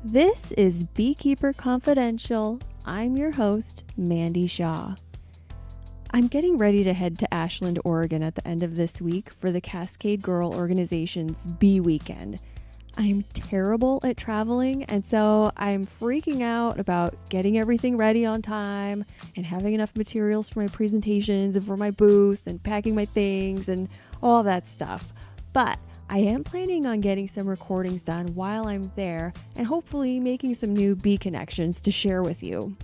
This is Beekeeper Confidential. I'm your host, Mandy Shaw. I'm getting ready to head to Ashland, Oregon at the end of this week for the Cascade Girl organization's Bee Weekend. I'm terrible at traveling, and so I'm freaking out about getting everything ready on time and having enough materials for my presentations and for my booth and packing my things and all that stuff. But I am planning on getting some recordings done while I'm there and hopefully making some new bee connections to share with you.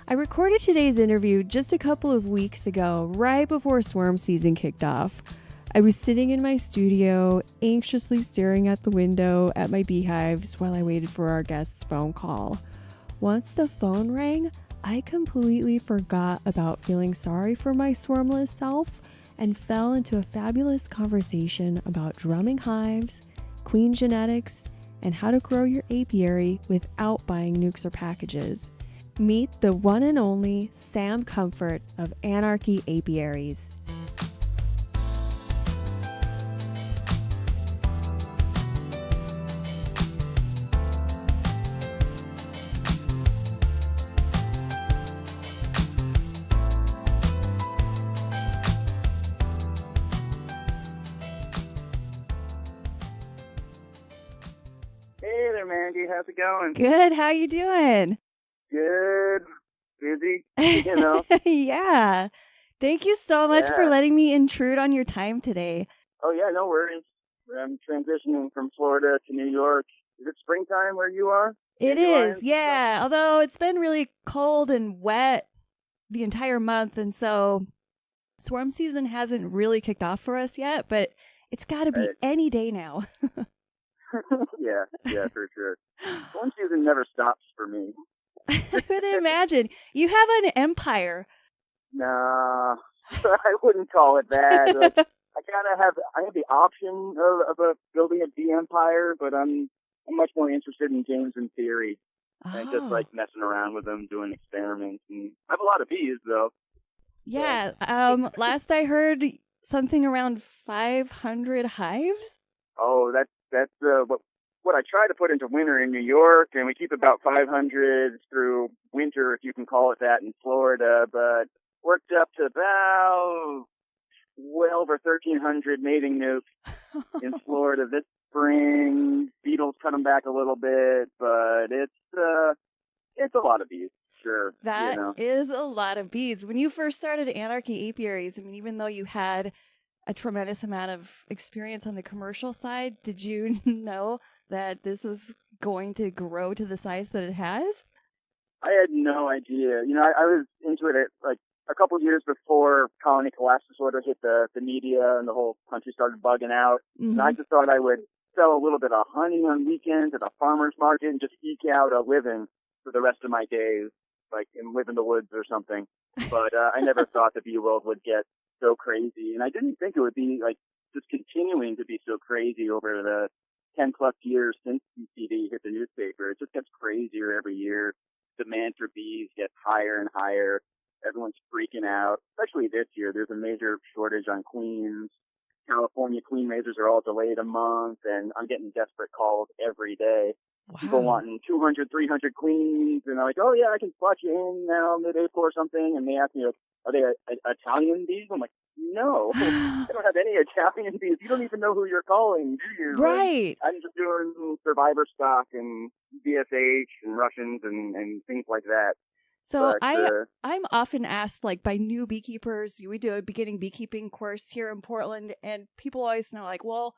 I recorded today's interview just a couple of weeks ago, right before swarm season kicked off. I was sitting in my studio, anxiously staring at the window at my beehives while I waited for our guest's phone call. Once the phone rang, I completely forgot about feeling sorry for my swarmless self and fell into a fabulous conversation about drumming hives, queen genetics, and how to grow your apiary without buying nucs or packages. Meet the one and only Sam Comfort of Anarchy Apiaries. Hey there, Mandy. How's it going? Good, how you doing? Good. Busy, you know. Yeah. Thank you so much for letting me intrude on your time today. Oh, yeah, no worries. I'm transitioning from Florida to New York. Is it springtime where you are? It is, yeah. Although it's been really cold and wet the entire month, and so swarm season hasn't really kicked off for us yet, but it's got to be any day now. Yeah, for sure. Swarm season never stops for me. I would imagine. You have an empire. Nah, I wouldn't call it that. Like, I have the option of building a bee empire, but I'm much more interested in games and theory and just like messing around with them, doing experiments. And I have a lot of bees, though. Yeah. Last I heard, something around 500 hives. Oh, that's what I try to put into winter in New York, and we keep about 500 through winter, if you can call it that, in Florida. But worked up to about 12 or 1,300 mating nukes in Florida this spring. Beetles cut them back a little bit, but it's a lot of bees. Sure. That is a lot of bees. When you first started Anarchy Apiaries, I mean, even though you had a tremendous amount of experience on the commercial side, did you know that this was going to grow to the size that it has? I had no idea. You know, I was into it like a couple of years before colony collapse disorder hit the media and the whole country started bugging out. Mm-hmm. And I just thought I would sell a little bit of honey on weekends at a farmer's market and just eke out a living for the rest of my days, like and live in the woods or something. But I never thought the bee world would get so crazy. And I didn't think it would be like just continuing to be so crazy over the 10 plus years since BCD hit the newspaper. It just gets crazier every year. Demand for bees gets higher and higher. Everyone's freaking out, especially this year. There's a major shortage on queens. California queen raisers are all delayed a month, and I'm getting desperate calls every day. Wow. People wanting 200, 300 queens, and I'm like, oh, yeah, I can slot you in now mid-April or something. And they ask me, are they Italian bees? I'm like, no, I don't have any Italian bees. You don't even know who you're calling, do you? Right. I'm just doing survivor stock and BSH and Russians and things like that. So I'm often asked, like, by new beekeepers, we do a beginning beekeeping course here in Portland, and people always know, like, well,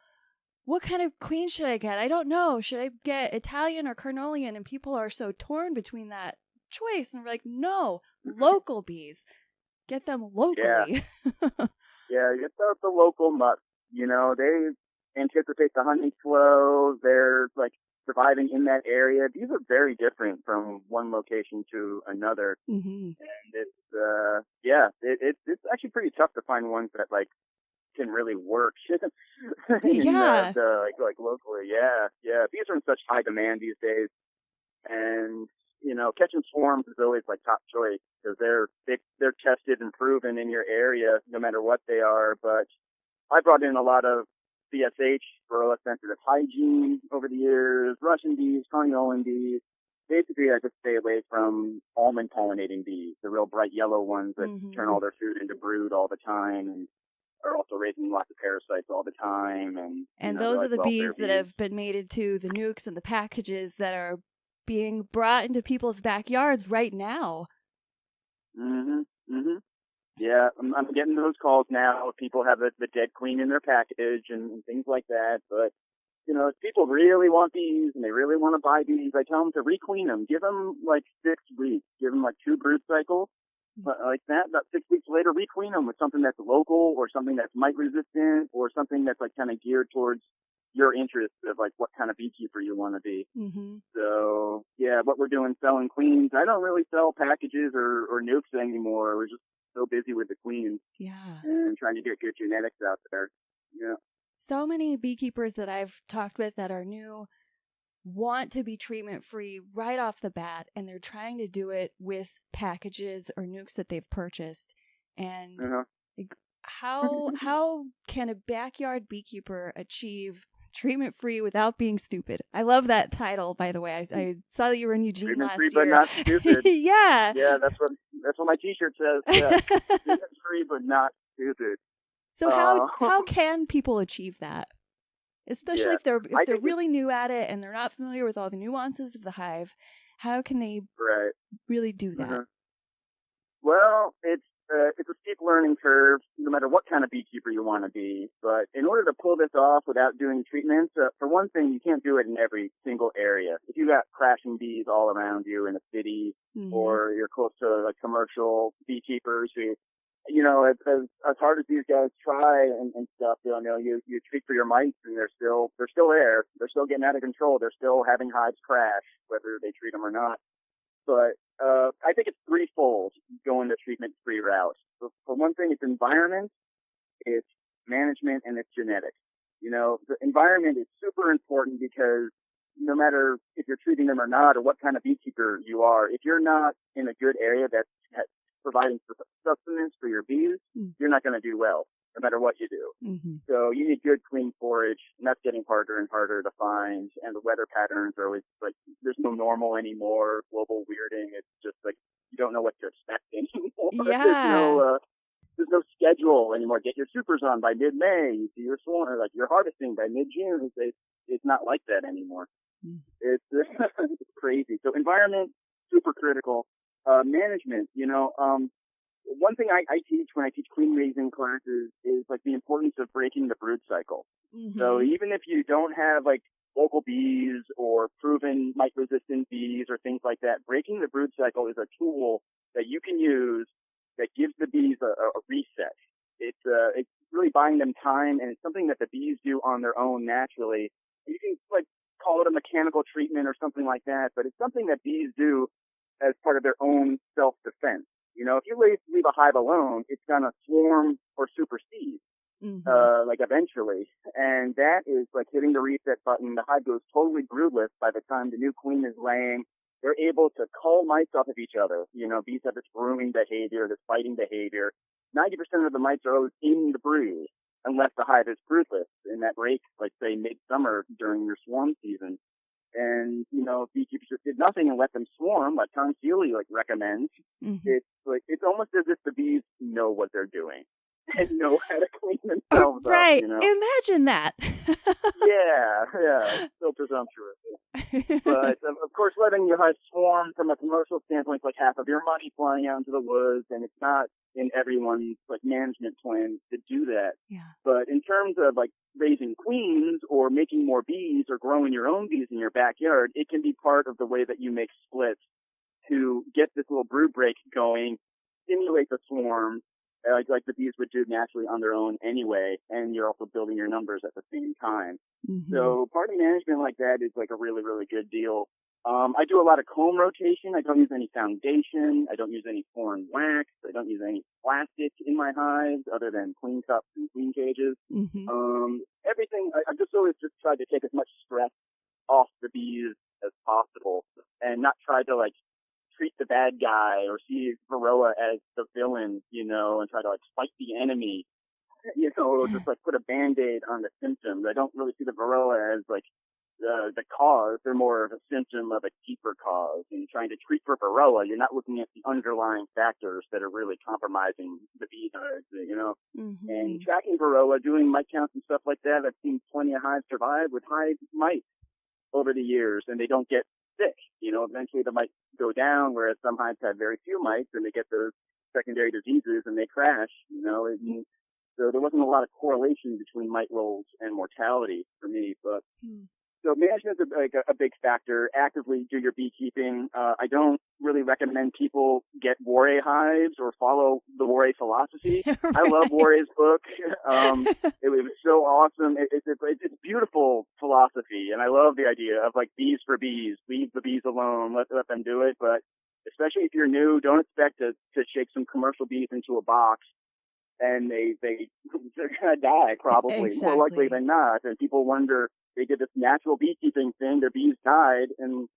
what kind of queen should I get? I don't know. Should I get Italian or Carnolian? And people are so torn between that choice. And we're like, no, local bees. Get them locally. Yeah, it's the local mutts. You know, they anticipate the honey flow. They're, like, surviving in that area. These are very different from one location to another. Mm-hmm. And it's actually pretty tough to find ones that, like, can really work. Yeah. Like locally. Yeah. Bees are in such high demand these days. And, you know, catching swarms is always like top choice because they're tested and proven in your area no matter what they are. But I brought in a lot of SBSH, Varroa sensitive hygiene over the years, Russian bees, Carniolan bees. Basically, I just stay away from almond pollinating bees, the real bright yellow ones that turn all their food into brood all the time and are also raising lots of parasites all the time. And those are the bees that have been mated to the nucs and the packages that are being brought into people's backyards right now. Yeah, I'm getting those calls now. People have the dead queen in their package and things like that. But, if people really want bees and they really want to buy bees, I tell them to requeen them. Give them like 6 weeks. Give them like 2 brood cycles. Like that, about 6 weeks later, requeen them with something that's local or something that's mite resistant or something that's like kind of geared towards your interest of like what kind of beekeeper you want to be. So yeah, what we're doing, selling queens. I don't really sell packages or nukes anymore. We're just so busy with the queens. Yeah. And trying to get good genetics out there. Yeah. So many beekeepers that I've talked with that are new want to be treatment free right off the bat, and they're trying to do it with packages or nukes that they've purchased. And like, how can a backyard beekeeper achieve treatment free without being stupid? I love that title, by the way. I saw that you were in Eugene last year. Treatment free but not stupid. Yeah. Yeah, that's what my T-shirt says. Yeah. Treatment free but not stupid. So how can people achieve that? Especially if they're really new at it and they're not familiar with all the nuances of the hive, how can they really do that? Well, it's a steep learning curve, no matter what kind of beekeeper you want to be. But in order to pull this off without doing treatments, for one thing, you can't do it in every single area. If you got crashing bees all around you in a city, or you're close to like commercial beekeepers who, as hard as these guys try and stuff, you treat for your mites and they're still there. They're still getting out of control. They're still having hives crash, whether they treat them or not. But I think it's threefold going the treatment-free route. So for one thing, it's environment, it's management, and it's genetics. The environment is super important because no matter if you're treating them or not or what kind of beekeeper you are, if you're not in a good area that's providing sustenance for your bees, you're not going to do well, no matter what you do. So you need good, clean forage, and that's getting harder and harder to find. And the weather patterns are always like, there's no normal anymore, global weirding. It's just like, you don't know what to expect anymore. Yeah. There's no schedule anymore. Get your supers on by mid-May. You see your swarm, or like you're harvesting by mid-June. It's not like that anymore. It's crazy. So environment, super critical. Management, one thing I teach when I teach queen raising classes is like the importance of breaking the brood cycle. So even if you don't have like local bees or proven mite resistant bees or things like that, breaking the brood cycle is a tool that you can use that gives the bees a reset. It's really buying them time, and it's something that the bees do on their own naturally. You can like call it a mechanical treatment or something like that, but it's something that bees do as part of their own self-defense. If you leave a hive alone, it's going to swarm or supersede, like eventually. And that is like hitting the reset button. The hive goes totally broodless by the time the new queen is laying. They're able to cull mites off of each other. Bees have this grooming behavior, this fighting behavior. 90% of the mites are always in the brood unless the hive is broodless. And that breaks, like say, midsummer during your swarm season. And, beekeepers just did nothing and let them swarm, like Tom Seeley recommends. It's almost as if the bees know what they're doing and know how to clean themselves right. up. Imagine that. Yeah. So presumptuous. But of course, letting your hive swarm from a commercial standpoint is like half of your money flying out into the woods, and it's not in everyone's management plan to do that. Yeah. But in terms of raising queens or making more bees or growing your own bees in your backyard, it can be part of the way that you make splits to get this little brood break going, stimulate the swarm, like the bees would do naturally on their own anyway, and you're also building your numbers at the same time. So party management like that is a really, really good deal. I do a lot of comb rotation. I don't use any foundation. I don't use any foreign wax. I don't use any plastic in my hives other than queen cups and queen cages. Everything, I've just always just tried to take as much stress off the bees as possible and not try to treat the bad guy or see Varroa as the villain, and try to fight the enemy. just like put a Band-Aid on the symptoms. I don't really see the varroa as like the cause. They're more of a symptom of a deeper cause. And trying to treat for varroa, you're not looking at the underlying factors that are really compromising the beehives, Mm-hmm. And tracking varroa, doing mite counts and stuff like that, I've seen plenty of hives survive with hive mites over the years, and they don't get sick. Eventually the mites go down, whereas some hives have very few mites, and they get those secondary diseases, and they crash. So there wasn't a lot of correlation between mite rolls and mortality for me, but so management is a big factor. Actively do your beekeeping. I don't really recommend people get Warre hives or follow the Warre philosophy. Right. I love Warre's book. It was so awesome. It's beautiful philosophy, and I love the idea of like bees for bees. Leave the bees alone. Let them do it. But especially if you're new, don't expect to shake some commercial bees into a box and they're gonna die probably. Exactly. More likely than not. And people wonder. They did this natural beekeeping thing. Their bees died, and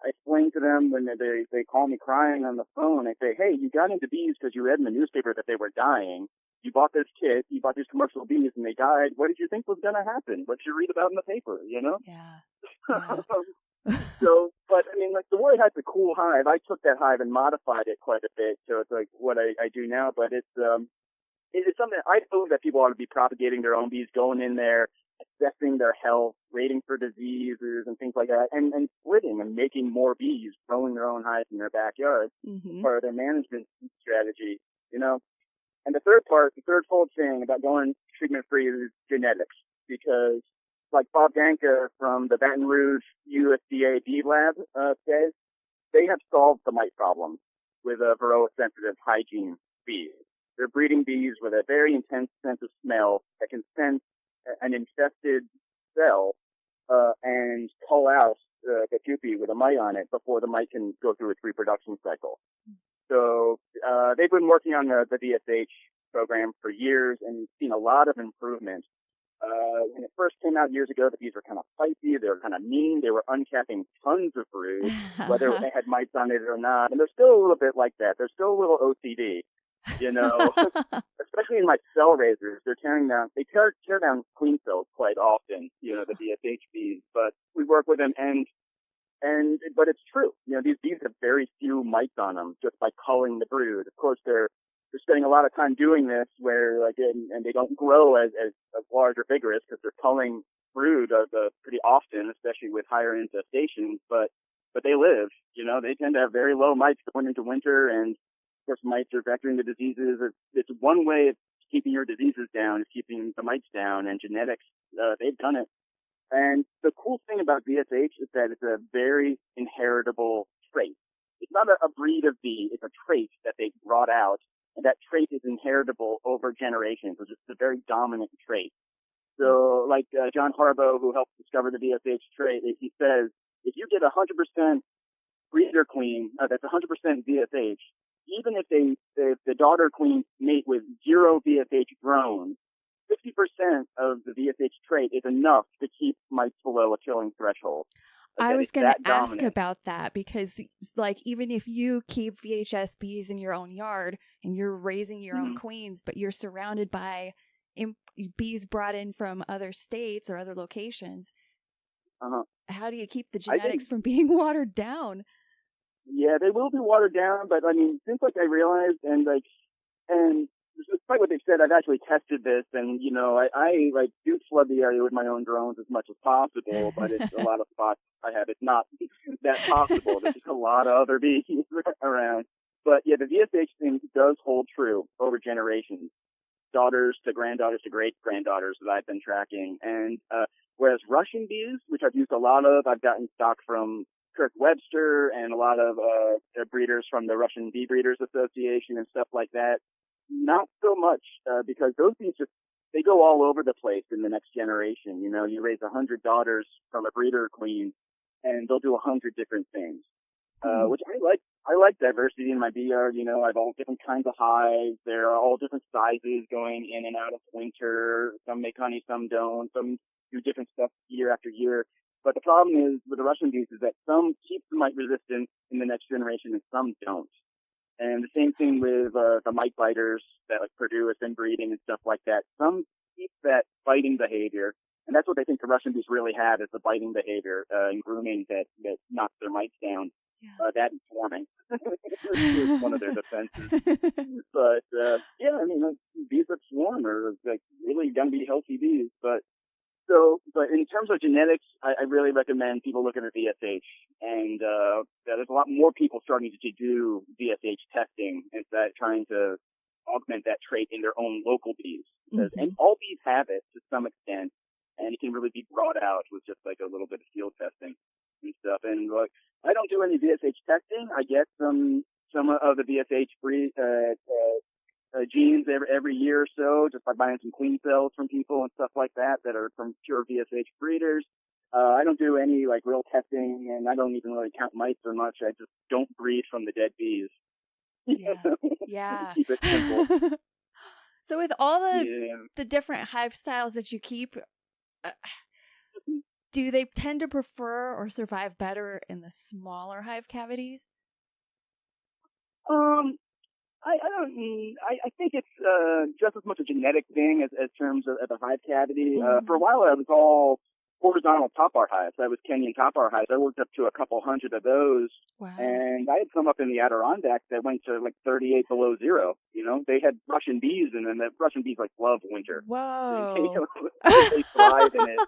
I explained to them when they call me crying on the phone. I say, "Hey, you got into bees because you read in the newspaper that they were dying. You bought this kit. You bought these commercial bees, and they died. What did you think was going to happen? What did you read about in the paper? Yeah. But I mean, like the Warre hive's a cool hive. I took that hive and modified it quite a bit, so it's like what I do now. But it's something I believe that people ought to be propagating their own bees, going in there, assessing their health, rating for diseases and things like that, and splitting and making more bees, growing their own hives in their backyard, part of their management strategy, And the third-fold thing about going treatment-free is genetics, because like Bob Danka from the Baton Rouge USDA Bee Lab says, they have solved the mite problem with varroa-sensitive hygiene bees. They're breeding bees with a very intense sense of smell that can sense an infested cell and cull out the pupae with a mite on it before the mite can go through its reproduction cycle. So they've been working on the VSH program for years and seen a lot of improvement. When it first came out years ago, the bees were kind of feisty, they were kind of mean, they were uncapping tons of brood, whether they had mites on it or not. And they're still a little bit like that. They're still a little OCD. Especially in my cell raisers, they tear down queen cells quite often, the VSH bees, but we work with them but it's true. These bees have very few mites on them just by culling the brood. Of course, they're spending a lot of time doing this and they don't grow as large or vigorous because they're culling brood pretty often, especially with higher infestations, but they live, they tend to have very low mites going into winter, and of course, mites are vectoring the diseases. It's one way of keeping your diseases down, is keeping the mites down, and genetics, they've done it. And the cool thing about VSH is that it's a very inheritable trait. It's not a breed of bee, it's a trait that they brought out, and that trait is inheritable over generations. It's just a very dominant trait. So, like John Harbaugh, who helped discover the VSH trait, he says, if you get 100% breeder queen, that's 100% VSH, even if the daughter queens mate with 0 VSH drones, 50% of the VSH trait is enough to keep mites below a killing threshold. I was going to ask about that because, even if you keep VHS bees in your own yard and you're raising your own queens, but you're surrounded by bees brought in from other states or other locations, how do you keep the genetics from being watered down? Yeah, they will be watered down, but I mean, since I realized and despite what they've said, I've actually tested this, and I do flood the area with my own drones as much as possible, but it's a lot of spots I have. It's not that possible. There's just a lot of other bees around. But yeah, the VSH thing does hold true over generations, daughters to granddaughters to great granddaughters that I've been tracking, and whereas Russian bees, which I've used a lot of, I've gotten stock from Kirk Webster and a lot of breeders from the Russian Bee Breeders Association and stuff like that. Not so much, because those bees they go all over the place in the next generation. You raise 100 daughters from a breeder queen, and they'll do 100 different things, which I like. I like diversity in my bee yard. I have all different kinds of hives. There are all different sizes going in and out of winter. Some make honey, some don't. Some do different stuff year after year. But the problem is with the Russian bees is that some keep the mite resistant in the next generation and some don't. And the same thing with the mite biters that like produce inbreeding and stuff like that. Some keep that biting behavior, and that's what they think the Russian bees really have, is the biting behavior and grooming that knocks their mites down. Yeah. That and swarming. It's one of their defenses. But yeah, I mean, bees that swarm are like really gonna be healthy bees. But in terms of genetics, I really recommend people looking at VSH. And there's a lot more people starting to do VSH testing and trying to augment that trait in their own local bees. And all bees have it to some extent, and it can really be brought out with just like a little bit of field testing and stuff. And like, I don't do any VSH testing. I get some of the VSH genes every year or so, just by buying some queen cells from people and stuff like that are from pure VSH breeders. I don't do any like real testing, and I don't even really count mites or much. I just don't breed from the dead bees. Yeah. Keep it simple. So with all the different hive styles that you keep, do they tend to prefer or survive better in the smaller hive cavities? I think it's just as much a genetic thing as terms of the hive cavity. For a while, I was all horizontal top bar hives. I was Kenyan top bar hives. I worked up to a couple hundred of those. Wow. And I had some up in the Adirondacks that went to like 38 below zero. You know, they had Russian bees, and then the Russian bees like love winter. Whoa. They thrive in it.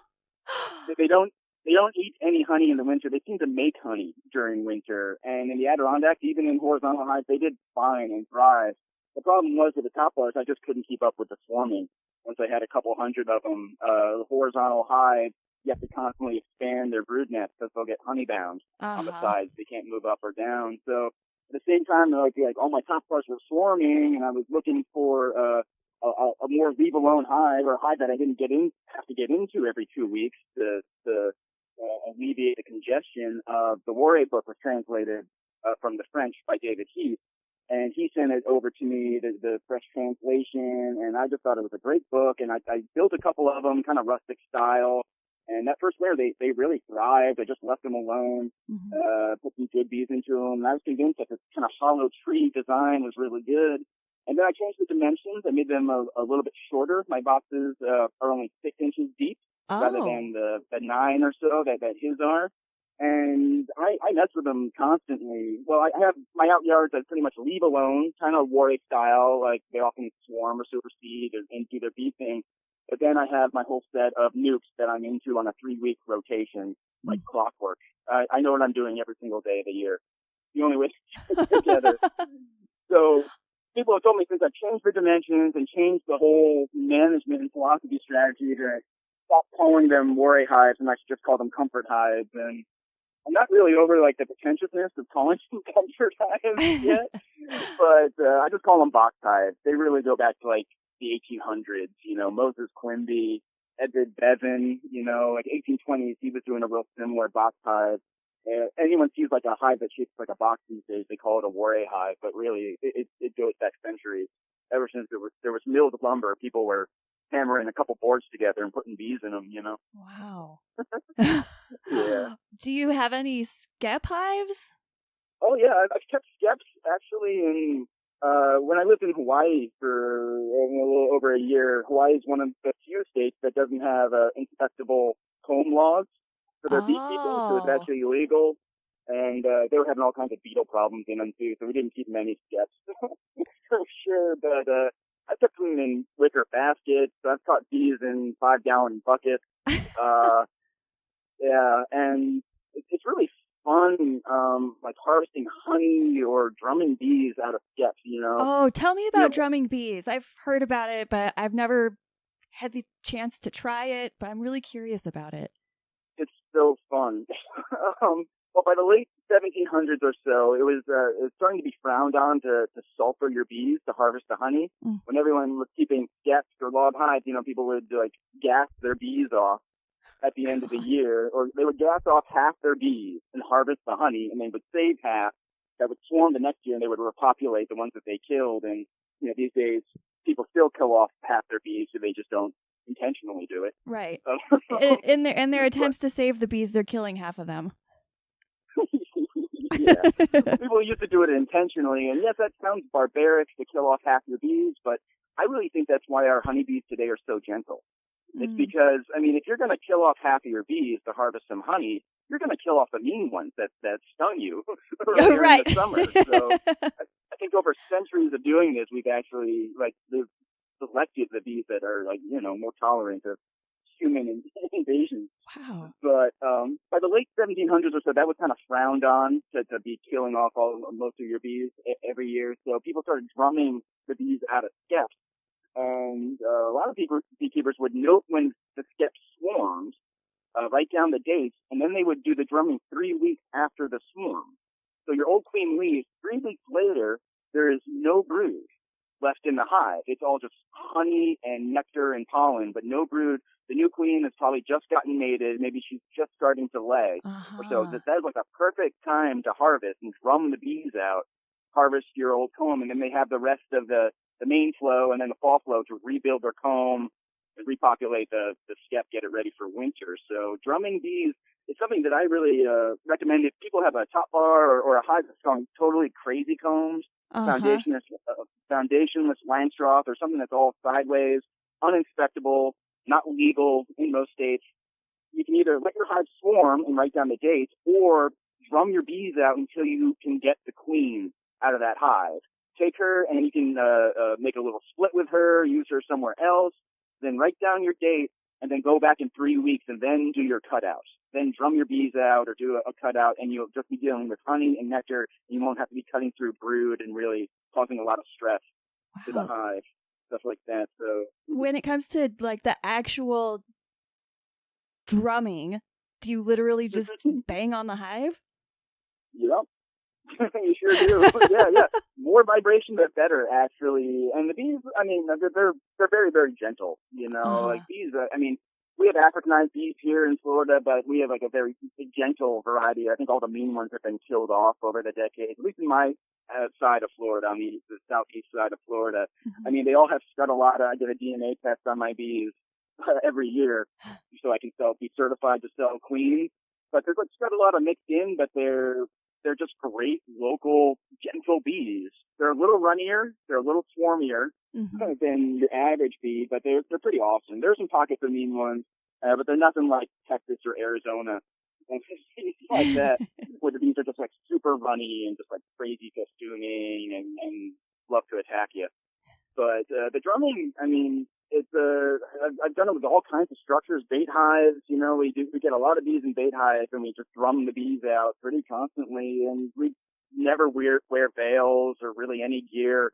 They don't eat any honey in the winter. They seem to make honey during winter. And in the Adirondacks, even in horizontal hives, they did fine and thrive. The problem was with the top bars, I just couldn't keep up with the swarming. Once I had a couple hundred of them, the horizontal hive, you have to constantly expand their brood nest because they'll get honey bound on the sides. They can't move up or down. So at the same time, like all my top bars were swarming, and I was looking for a more leave alone hive, or a hive that I didn't have to get into every 2 weeks to alleviate the congestion. The Warrior book was translated from the French by David Heath, and he sent it over to me, the fresh translation, and I just thought it was a great book, and I built a couple of them, kind of rustic style. And that first layer, they really thrived. I just left them alone, put some good bees into them. And I was convinced that this kind of hollow tree design was really good. And then I changed the dimensions. I made them a little bit shorter. My boxes are only 6 inches deep rather than the 9 or so that his are. And I mess with them constantly. Well, I have my out yards that pretty much leave alone, kind of Warwick style, like they often swarm or supersede and do their bee thing. But then I have my whole set of nucs that I'm into on a 3-week rotation, like clockwork. I know what I'm doing every single day of the year. The only way to get together. So people have told me since I've changed the dimensions and changed the whole management and philosophy strategy to stop calling them worry hives and I should just call them comfort hives. And I'm not really over like the pretentiousness of calling them comfort hives yet, but I just call them box hives. They really go back to like the 1800s, you know, Moses Quimby, Edward Bevan, you know, like 1820s, he was doing a real similar box hive. Anyone sees like a hive that shapes like a box these days, they call it a warray hive, but really it goes back centuries. Ever since there was milled lumber, people were hammering a couple boards together and putting bees in them, you know. Wow. Yeah. Do you have any skep hives? Oh yeah, I've kept skeps actually in when I lived in Hawaii for a little over a year. Hawaii is one of the few states that doesn't have inspectable comb laws for their beekeeping, so it's actually illegal. And they were having all kinds of beetle problems in them too, so we didn't keep many skeps for sure. But I kept them in wicker baskets. So I've caught bees in 5-gallon buckets. Yeah, and it's really fun, like harvesting honey or drumming bees out of skeps, you know. Oh, tell me about drumming bees. I've heard about it, but I've never had the chance to try it, but I'm really curious about it. It's so fun. Well, by the late 1700s or so, it was starting to be frowned on to sulfur your bees to harvest the honey. When everyone was keeping skeps or log hives, you know, people would like gas their bees off at the end of the year, or they would gas off half their bees and harvest the honey, and they would save half that would swarm the next year, and they would repopulate the ones that they killed. And you know, these days people still kill off half their bees, so they just don't intentionally do it. Right. In their attempts to save the bees, they're killing half of them. Yeah. People used to do it intentionally, and yes, that sounds barbaric to kill off half your bees, but I really think that's why our honeybees today are so gentle. It's because, I mean, if you're going to kill off half of your bees to harvest some honey, you're going to kill off the mean ones that stung you earlier in the summer. So I think over centuries of doing this, we've actually, like, selected the bees that are, like, you know, more tolerant of human invasion. Wow. But by the late 1700s or so, that was kind of frowned on to be killing off most of your bees every year. So people started drumming the bees out of skeps. And a lot of beekeepers would note when the skep swarmed, write down the dates, and then they would do the drumming 3 weeks after the swarm. So your old queen leaves, 3 weeks later, there is no brood left in the hive. It's all just honey and nectar and pollen, but no brood. The new queen has probably just gotten mated. Maybe she's just starting to lay. Or so that is like a perfect time to harvest and drum the bees out, harvest your old comb, and then they have the rest of the main flow and then the fall flow to rebuild their comb and repopulate the skep, get it ready for winter. So drumming bees is something that I really recommend if people have a top bar or a hive that's going totally crazy combs, foundationless Langstroth, or something that's all sideways, uninspectable, not legal in most states. You can either let your hive swarm and write down the dates, or drum your bees out until you can get the queen out of that hive. Take her and you can make a little split with her, use her somewhere else, then write down your date, and then go back in 3 weeks and then do your cutout. Then drum your bees out or do a cutout, and you'll just be dealing with honey and nectar. And you won't have to be cutting through brood and really causing a lot of stress to the hive, stuff like that. So when it comes to like the actual drumming, do you literally just bang on the hive? Yep. You sure do. Yeah. More vibration, the better, actually. And the bees, I mean, they're very, very gentle. You know, like bees. I mean, we have Africanized bees here in Florida, but we have like a very gentle variety. I think all the mean ones have been killed off over the decades. At least in my side of Florida, on the southeast side of Florida. I mean, they all have Scuttleata. I get a DNA test on my bees every year, so I can be certified to sell queens. But there's like Scuttleata mixed in, but they're just great local gentle bees. They're a little runnier, they're a little swarmier than your average bee, but they're pretty awesome. There's some pockets of mean ones, but they're nothing like Texas or Arizona and things like that, where the bees are just like super runny and just like crazy festooning and love to attack you. But the drumming, I mean, it's I've done it with all kinds of structures, bait hives. You know, we get a lot of bees in bait hives, and we just drum the bees out pretty constantly. And we never wear veils or really any gear.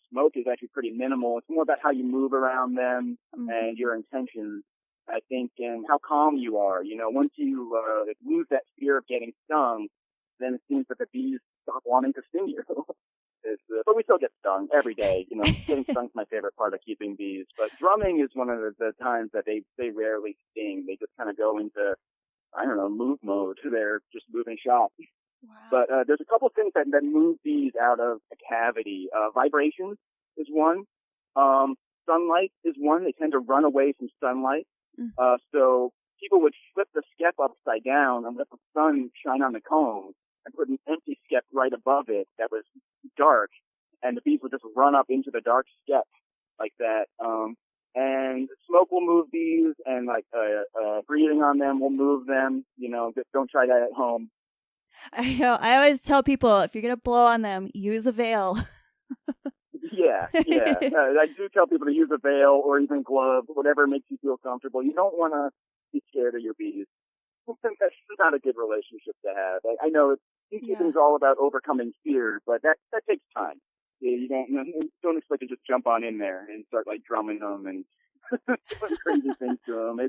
Smoke is actually pretty minimal. It's more about how you move around them and your intentions, I think, and how calm you are. You know, once you lose that fear of getting stung, then it seems that the bees stop wanting to sting you. But we still get stung every day. You know, getting stung is my favorite part of keeping bees. But drumming is one of the times that they rarely sting. They just kind of go into, I don't know, move mode. They're just moving shop. Wow. But there's a couple of things that move bees out of a cavity. Vibrations is one. Sunlight is one. They tend to run away from sunlight. So people would flip the skep upside down and let the sun shine on the comb and put an empty skep right above it that was dark, and the bees would just run up into the dark skep like that. And smoke will move bees, and like breathing on them will move them. You know, just don't try that at home. I know. I always tell people, if you're going to blow on them, use a veil. Yeah. I do tell people to use a veil or even gloves, whatever makes you feel comfortable. You don't want to be scared of your bees. That's not a good relationship to have. I know beekeeping is all about overcoming fear, but that takes time. You don't expect to just jump on in there and start like drumming them and doing crazy things to them.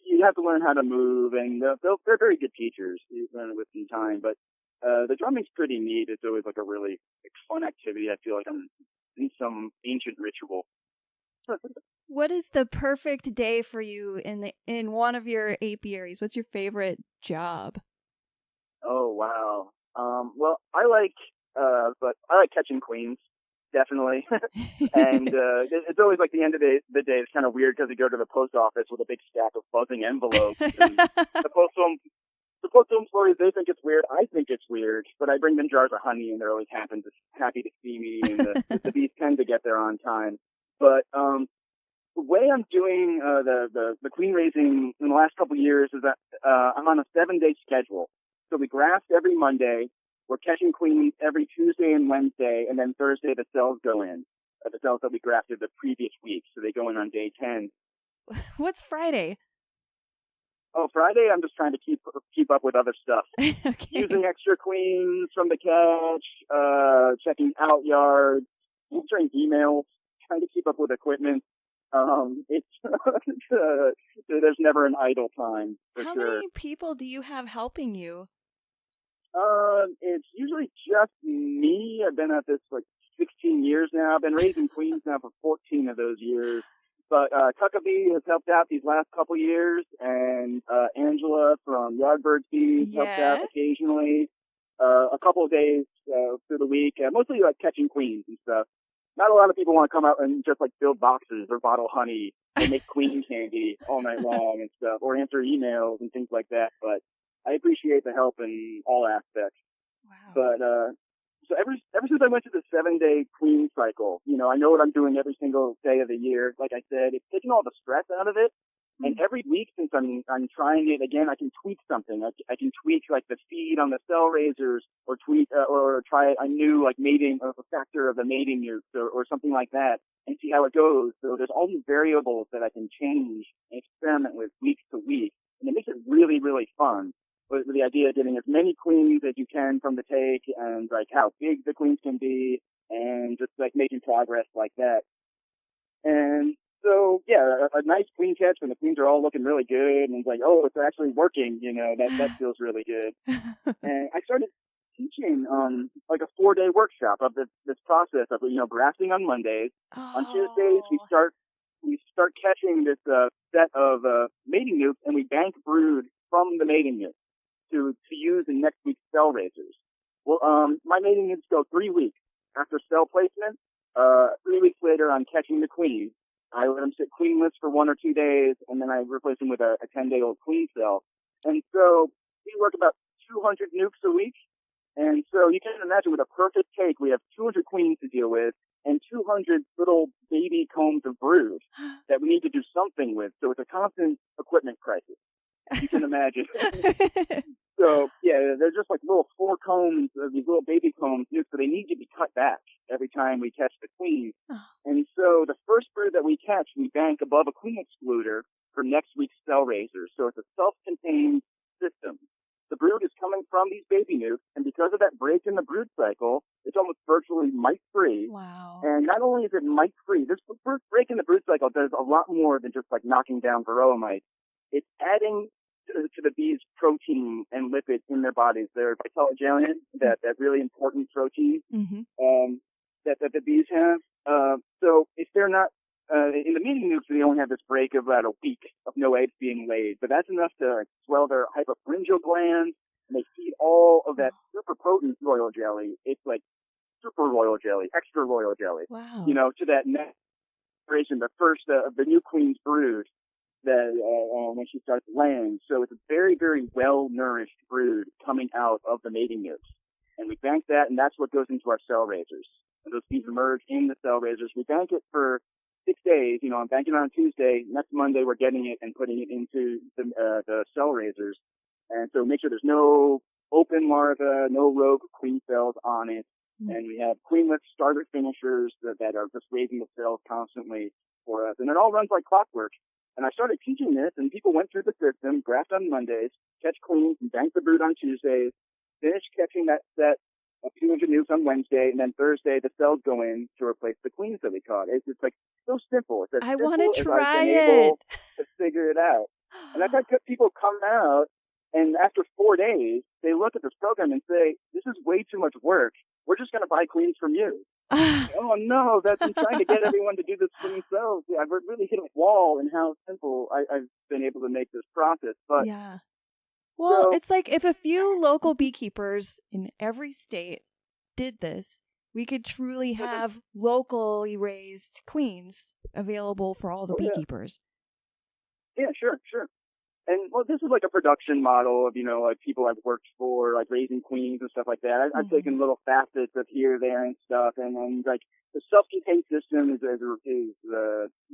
You have to learn how to move, and they're very good teachers. You learn it with some time, but the drumming's pretty neat. It's always like a really fun activity. I feel like I'm in some ancient ritual. What is the perfect day for you in one of your apiaries? What's your favorite job? Oh wow. Well, I like catching queens, definitely. And it's always like the end of the day. It's kind of weird because you go to the post office with a big stack of buzzing envelopes. And the support them stories. They think it's weird. I think it's weird, but I bring them jars of honey, and they're always happy to see me. And the bees tend to get there on time. But the way I'm doing the queen raising in the last couple of years is that I'm on a 7-day schedule. So we graft every Monday. We're catching queens every Tuesday and Wednesday, and then Thursday the cells go in. The cells that we grafted the previous week, so they go in on day 10. What's Friday? Oh, Friday, I'm just trying to keep up with other stuff. Okay. Using extra queens from the catch, checking out yards, answering emails, trying to keep up with equipment. It's there's never an idle time, for How sure. many people do you have helping you? It's usually just me. I've been at this like 16 years now. I've been raising queens now for 14 of those years. But Tuckabee has helped out these last couple years, and Angela from Yardbird Bees helps out occasionally. A couple of days through the week, mostly like catching queens and stuff. Not a lot of people want to come out and just like build boxes or bottle honey or make queen candy all night long and stuff, or answer emails and things like that. But I appreciate the help in all aspects. Wow. But so ever since I went to the 7-day queen cycle, I know what I'm doing every single day of the year. Like I said, it's taking all the stress out of it. And every week since I'm trying it again, I can tweak something. I can tweak like the feed on the cell raisers, or try a new like mating of a factor of the mating nukes or something like that, and see how it goes. So there's all these variables that I can change and experiment with week to week, and it makes it really, really fun. With the idea of getting as many queens as you can from the take, and like how big the queens can be, and just like making progress like that. And so, yeah, a nice queen catch when the queens are all looking really good, and it's like, oh, it's actually working, that feels really good. And I started teaching like a 4-day workshop of this process of, grafting on Mondays. Oh. On Tuesdays, we start catching this set of mating nukes, and we bank brood from the mating nukes to use in next week's cell raisers. Well, my mating nukes go 3 weeks after cell placement. 3 weeks later, I'm catching the queen. I let them sit queenless for 1 or 2 days, and then I replace them with a 10-day-old queen cell. And so we work about 200 nukes a week. And so you can imagine with a perfect take, we have 200 queens to deal with and 200 little baby combs of brood that we need to do something with. So it's a constant equipment crisis. You can imagine. So, yeah, they're just like little 4 combs, these little baby combs, so they need to be cut back every time we catch the queen. And so the first brood that we catch, we bank above a queen excluder for next week's cell raisers. So it's a self-contained system. The brood is coming from these baby nukes, and because of that break in the brood cycle, it's almost virtually mite-free. Wow. And not only is it mite-free, this break in the brood cycle does a lot more than just like knocking down varroa mites. It's adding to the bees' protein and lipids in their bodies. They're vitellogenin, that really important protein that the bees have. So if they're not in the mating nukes, they only have this break of about a week of no eggs being laid, but that's enough to swell their hypopharyngeal glands, and they feed all of that super potent royal jelly. It's like super royal jelly, extra royal jelly. Wow. To that next generation, the first of the new queen's brood, that when she starts laying. So it's a very, very well-nourished brood coming out of the mating nukes. And we bank that, and that's what goes into our cell raisers. And those bees emerge in the cell raisers. We bank it for 6 days. I'm banking it on Tuesday. Next Monday, we're getting it and putting it into the cell raisers. And so make sure there's no open larvae, no rogue queen cells on it. And we have queenless starter finishers that are just raising the cells constantly for us. And it all runs like clockwork. And I started teaching this, and people went through the system, graft on Mondays, catch queens, and bank the brood on Tuesdays, finish catching that set of 200 nukes on Wednesday, and then Thursday the cells go in to replace the queens that we caught. It's like so simple. It's as I want to simple as try I've been able to figure it out. And I've had people come out, and after 4 days, they look at this program and say, "This is way too much work. We're just going to buy queens from you." Oh no, I'm trying to get everyone to do this for themselves. I've really hit a wall in how simple I've been able to make this process. But yeah. Well, it's like if a few local beekeepers in every state did this, we could truly have locally raised queens available for all the beekeepers. Yeah, sure. And well, this is like a production model of, like people I've worked for, like raising queens and stuff like that. I've taken little facets of here, there, and stuff, and then like the self-contained system is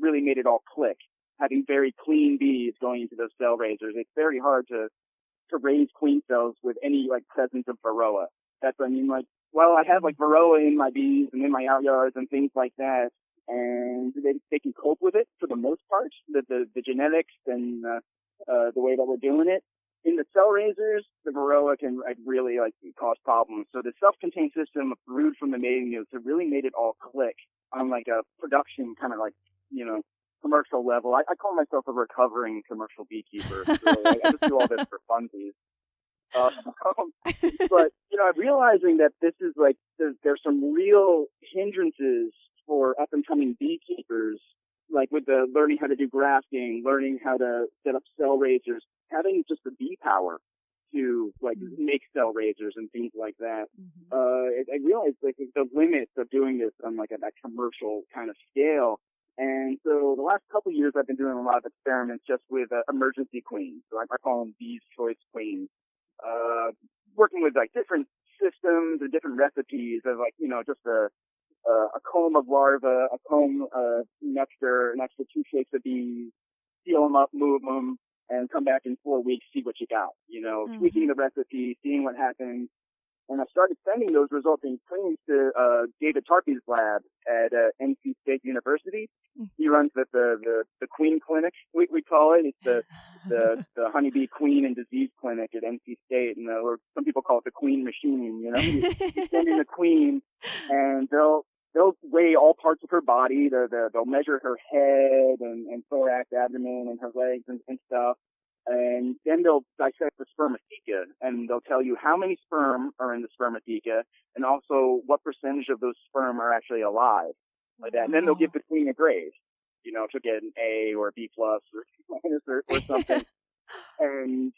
really made it all click. Having very clean bees going into those cell raisers, it's very hard to raise queen cells with any like presence of varroa. Well, I have like varroa in my bees and in my outyards and things like that, and they can cope with it for the most part. The genetics and the way that we're doing it. In the cell raisers, the varroa can really cause problems. So the self-contained system of brood from the mating nukes have really made it all click on like a production kind of commercial level. I call myself a recovering commercial beekeeper. So I just do all this for funsies. But I'm realizing that this is there's some real hindrances for up and coming beekeepers, like with the learning how to do grafting, learning how to set up cell raisers, having just the bee power to make cell raisers and things like that. I realized the limits of doing this on at that commercial kind of scale. And so the last couple of years I've been doing a lot of experiments just with emergency queens. So I call them bees' choice queens. Working with different systems and different recipes of just a comb of larvae, a comb next to 2 shakes of bees, seal them up, move them, and come back in 4 weeks, see what you got. Tweaking the recipe, seeing what happens. And I started sending those resulting queens to David Tarpey's lab at NC State University. He runs the queen clinic, we call it. It's the honeybee queen and disease clinic at NC State, or some people call it the queen machine. He's sending the queen, and they'll weigh all parts of her body. They'll measure her head and thorax, abdomen, and her legs and stuff. And then they'll dissect the spermatheca, and they'll tell you how many sperm are in the spermatheca, and also what percentage of those sperm are actually alive, like that. And then they'll give the queen a grade. She'll get an A or a B plus or minus or something. And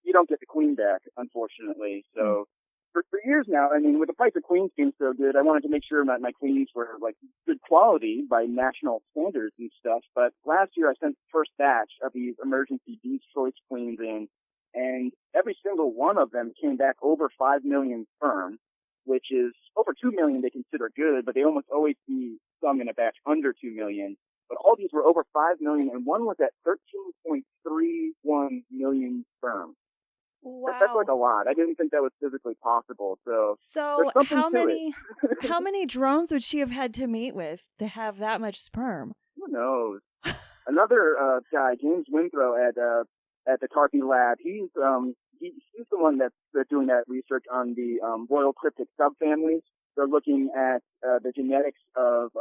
you don't get the queen back, unfortunately. So for years now, with the price of queens being so good, I wanted to make sure that my queens were good quality by national standards and stuff. But last year I sent the first batch of these emergency bees' choice queens in, and every single one of them came back over 5 million sperm, which is over 2 million they consider good, but they almost always see some in a batch under 2 million. But all these were over 5 million, and one was at 13.31 million sperm. Wow. That's a lot. I didn't think that was physically possible. So how many drones would she have had to mate with to have that much sperm? Who knows? Another guy, James Winthrop at the Tarpey lab, he's the one that's doing that research on the royal cryptic subfamilies. They're looking at the genetics of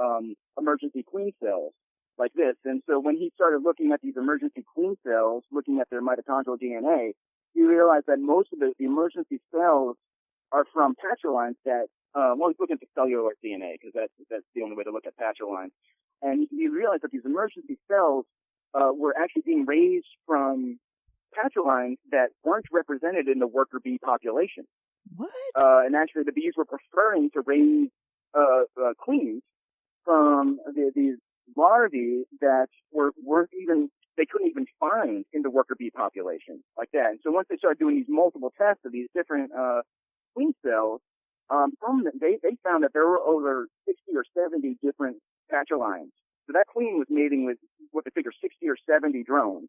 emergency queen cells like this. And so when he started looking at these emergency queen cells, looking at their mitochondrial DNA, he realized that most of the emergency cells are from patrolines that, he's looking at the cellular DNA because that's the only way to look at patrolines. And he realized that these emergency cells were actually being raised from patrolines that weren't represented in the worker bee population. What? And actually the bees were preferring to raise queens from these larvae that they couldn't even find in the worker bee population like that. And so once they started doing these multiple tests of these different queen cells, they found that there were over 60 or 70 different patrolines. So that queen was mating with what they figure 60 or 70 drones,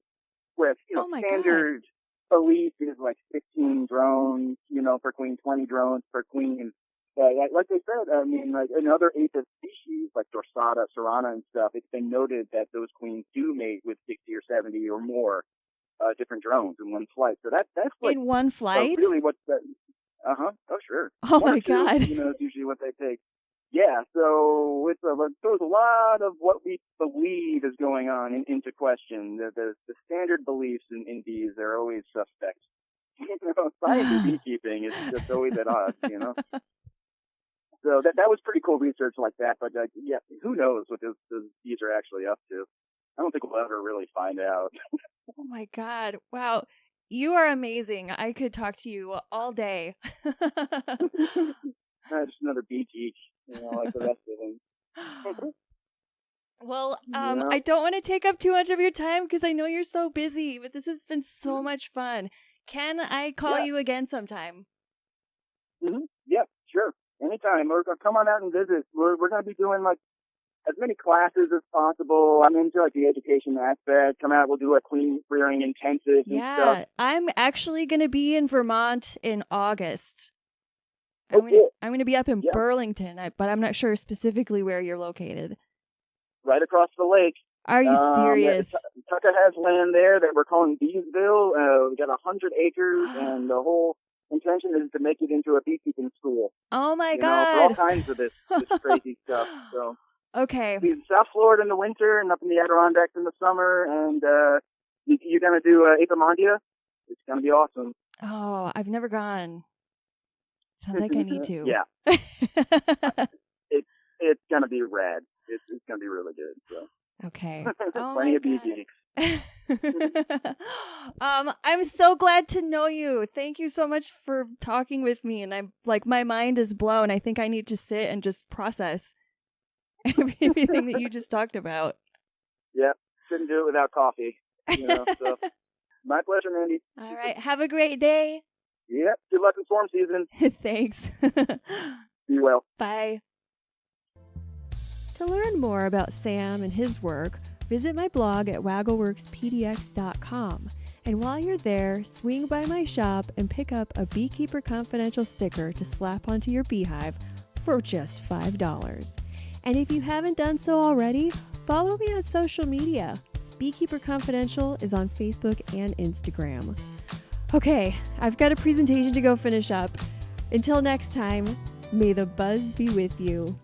with standard belief is 15 drones, per queen, 20 drones per queen. Like they said, in other apis species like Dorsata, Serrana, and stuff, it's been noted that those queens do mate with 60 or 70 or more different drones in one flight. So that's in one flight. Really, what's that? Oh, sure. Oh my God. Is usually what they take. Yeah. So it throws a lot of what we believe is going on into question. The standard beliefs in bees are always suspect. Science and beekeeping is just always at odds. So that was pretty cool research like that, but who knows what those bees are actually up to? I don't think we'll ever really find out. Oh my God! Wow, you are amazing. I could talk to you all day. Just another bee geek, like the rest of them. Well, Yeah. I don't want to take up too much of your time because I know you're so busy, but this has been so much fun. Can I call you again sometime? Yeah, sure. Anytime. Or come on out and visit. We're going to be doing like as many classes as possible. I'm into like the education aspect. Come out, we'll do a queen rearing intensive and stuff. I'm actually going to be in Vermont in August. I'm going to be up in Burlington, but I'm not sure specifically where you're located. Right across the lake. Are you serious? Tucka has land there that we're calling Beesville. We got 100 acres, and the whole intention is to make it into a beekeeping school. Oh my God! For all kinds of this crazy stuff. So okay. We're in South Florida in the winter, and up in the Adirondacks in the summer. And you're gonna do Apiaries? It's gonna be awesome. Oh, I've never gone. Sounds like I need to. Yeah. It's gonna be rad. It's gonna be really good. So. Okay. Plenty of bee geeks. I'm so glad to know you. Thank you so much for talking with me. And I'm like, my mind is blown. I think I need to sit and just process everything that you just talked about. Yeah. Couldn't do it without coffee. So my pleasure, Mandy. All right. Have a great day. Yep. Good luck in swarm season. Thanks. Be well. Bye. To learn more about Sam and his work, visit my blog at waggleworkspdx.com. And while you're there, swing by my shop and pick up a Beekeeper Confidential sticker to slap onto your beehive for just $5. And if you haven't done so already, follow me on social media. Beekeeper Confidential is on Facebook and Instagram. Okay, I've got a presentation to go finish up. Until next time, may the buzz be with you.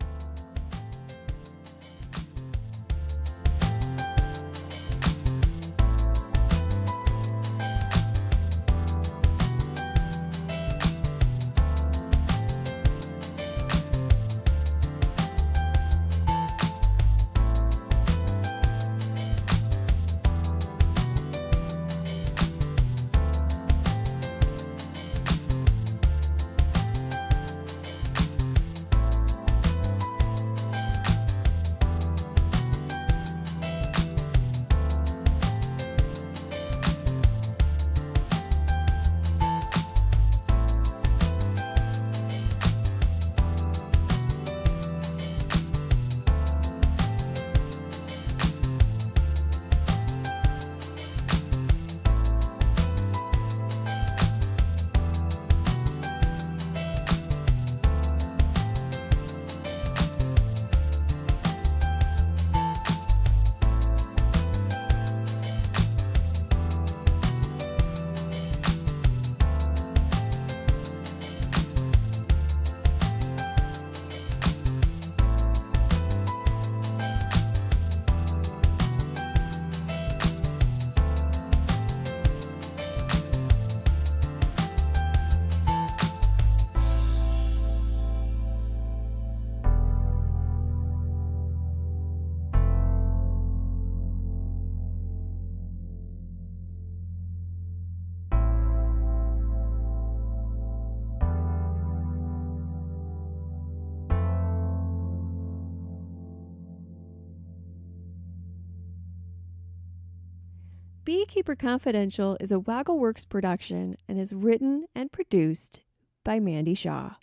Beekeeper Confidential is a Waggleworks production and is written and produced by Mandy Shaw.